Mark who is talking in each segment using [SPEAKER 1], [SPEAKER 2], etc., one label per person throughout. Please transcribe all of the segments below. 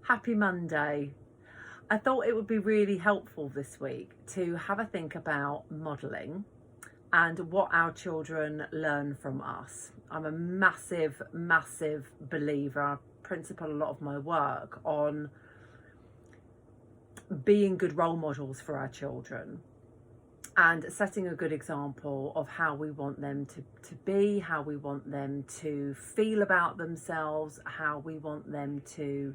[SPEAKER 1] Happy Monday. I thought it would be really helpful this week to have a think about modelling and what our children learn from us. I'm a massive believer, I principle a lot of my work on being good role models for our children and setting a good example of how we want them to be, how we want them to feel about themselves, how we want them to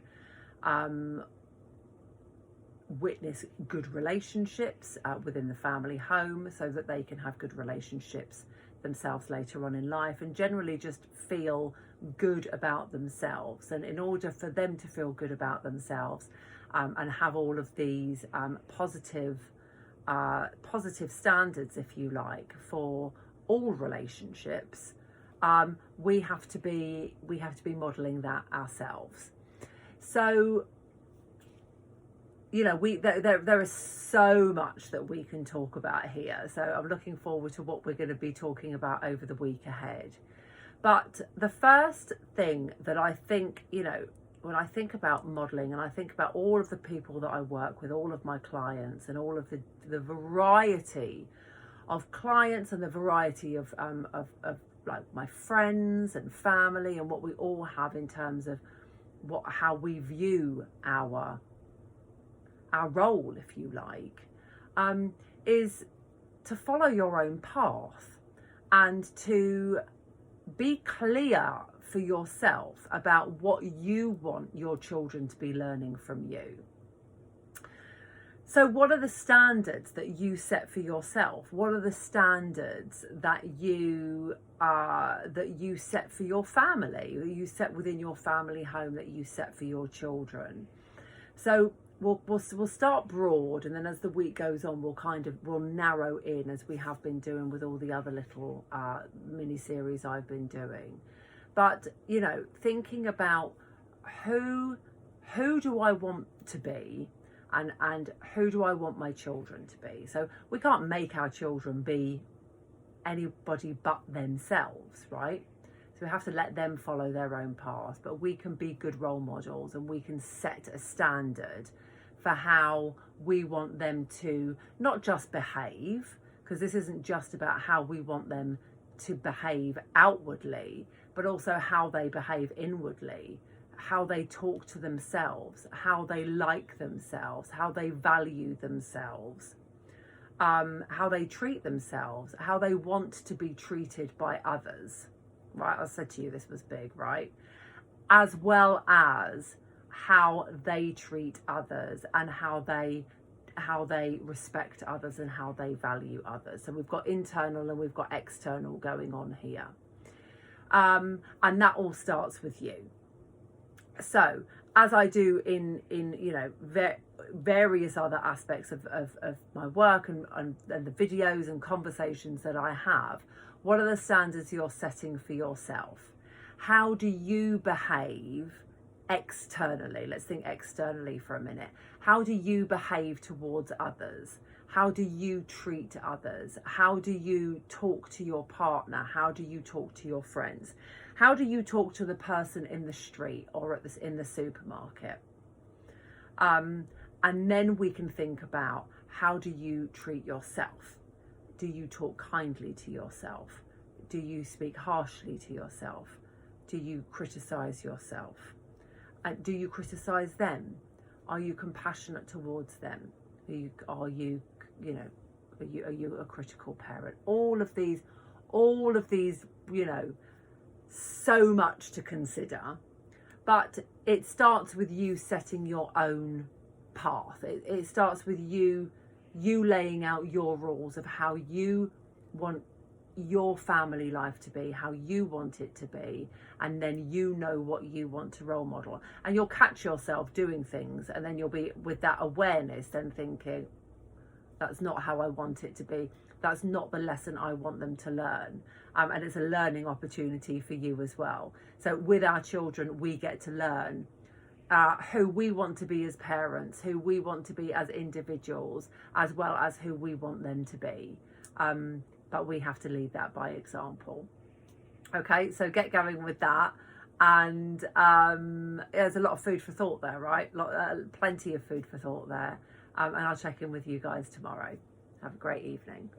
[SPEAKER 1] witness good relationships within the family home so that they can have good relationships themselves later on in life and generally just feel good about themselves. And in order for them to feel good about themselves and have all of these positive standards, if you like, for all relationships, we have to be modeling that ourselves. So, you know, there is so much that we can talk about here. So I'm looking forward to what we're going to be talking about over the week ahead. But the first thing that I think, you know, when I think about modelling and I think about all of the people that I work with, all of my clients and all of the variety of clients and the variety of like my friends and family and what we all have in terms of how we view our role, if you like, is to follow your own path and to be clear for yourself about what you want your children to be learning from you. So what are the standards that you set for yourself? What are the standards that you set for your family, that you set within your family home, that you set for your children? So we'll start broad, and then as the week goes on, we'll narrow in, as we have been doing with all the other little mini series I've been doing. But you know, thinking about who do I want to be, and who do I want my children to be? So we can't make our children be anybody but themselves, right? So we have to let them follow their own path, but we can be good role models and we can set a standard for how we want them to not just behave, because this isn't just about how we want them to behave outwardly, but also how they behave inwardly, how they talk to themselves, how they like themselves, how they value themselves, how they treat themselves, how they want to be treated by others. Right, I said to you this was big, right? As well as how they treat others and how they respect others and how they value others. So we've got internal and we've got external going on here, and that all starts with you. So as I do in you know various other aspects of my work and the videos and conversations that I have, what are the standards you're setting for yourself? How do you behave externally? Let's think externally for a minute. How do you behave towards others? How do you treat others? How do you talk to your partner? How do you talk to your friends? How do you talk to the person in the street or in the supermarket? And then we can think about, how do you treat yourself? Do you talk kindly to yourself? Do you speak harshly to yourself? Do you criticize yourself? And do you criticize them? Are you compassionate towards them? Are you a critical parent? All of these, you know, so much to consider. But it starts with you setting your own path. It starts with you laying out your rules of how you want your family life to be, how you want it to be, and then you know what you want to role model. And you'll catch yourself doing things, and then you'll be with that awareness then thinking, that's not how I want it to be, that's not the lesson I want them to learn. And it's a learning opportunity for you as well. So with our children, we get to learn who we want to be as parents, who we want to be as individuals, as well as who we want them to be. But we have to lead that by example. Okay, so get going with that. And there's a lot of food for thought there, right? Plenty of food for thought there. And I'll check in with you guys tomorrow. Have a great evening.